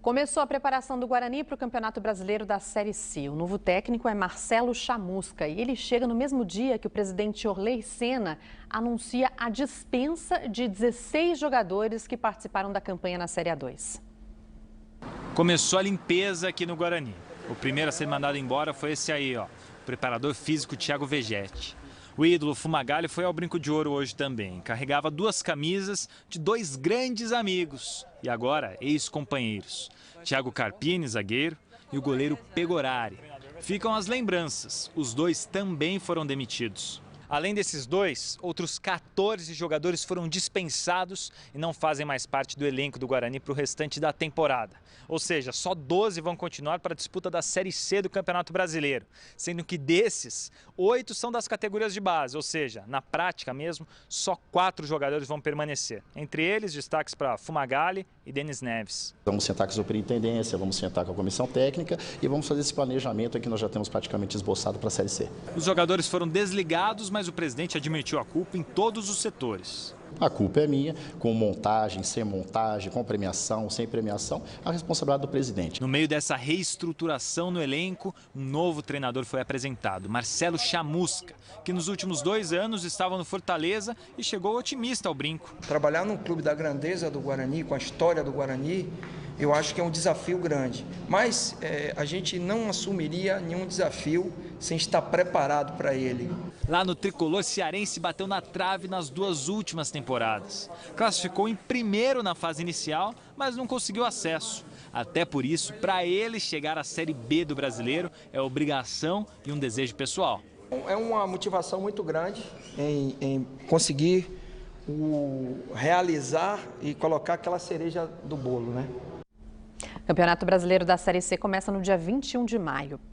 Começou a preparação do Guarani para o Campeonato Brasileiro da Série C. O novo técnico é Marcelo Chamusca e ele chega no mesmo dia que o presidente Orley Senna anuncia a dispensa de 16 jogadores que participaram da campanha na Série A2. Começou a limpeza aqui no Guarani. O primeiro a ser mandado embora foi esse aí, ó, o preparador físico Thiago Vegetti. O ídolo Fumagalli foi ao Brinco de Ouro hoje também. Carregava duas camisas de dois grandes amigos e agora ex-companheiros. Thiago Carpini, zagueiro, e o goleiro Pegorari. Ficam as lembranças. Os dois também foram demitidos. Além desses dois, outros 14 jogadores foram dispensados e não fazem mais parte do elenco do Guarani para o restante da temporada. Ou seja, só 12 vão continuar para a disputa da Série C do Campeonato Brasileiro, sendo que desses, 8 são das categorias de base, ou seja, na prática mesmo, só 4 jogadores vão permanecer. Entre eles, destaques para Fumagalli e Denis Neves. Vamos sentar com a superintendência, vamos sentar com a comissão técnica e vamos fazer esse planejamento que nós já temos praticamente esboçado para a Série C. Os jogadores foram desligados, mas o presidente admitiu a culpa em todos os setores. A culpa é minha, com montagem, sem montagem, com premiação, sem premiação, a responsabilidade do presidente. No meio dessa reestruturação no elenco, um novo treinador foi apresentado, Marcelo Chamusca, que nos últimos 2 anos estava no Fortaleza e chegou otimista ao Brinco. Trabalhar num clube da grandeza do Guarani, com a história do Guarani, eu acho que é um desafio grande. Mas a gente não assumiria nenhum desafio sem estar preparado para ele. Lá no tricolor cearense bateu na trave nas 2 últimas temporadas. Classificou em primeiro na fase inicial, mas não conseguiu acesso. Até por isso, para ele chegar à Série B do Brasileiro é obrigação e um desejo pessoal. É uma motivação muito grande em conseguir realizar e colocar aquela cereja do bolo, né? O Campeonato Brasileiro da Série C começa no dia 21 de maio.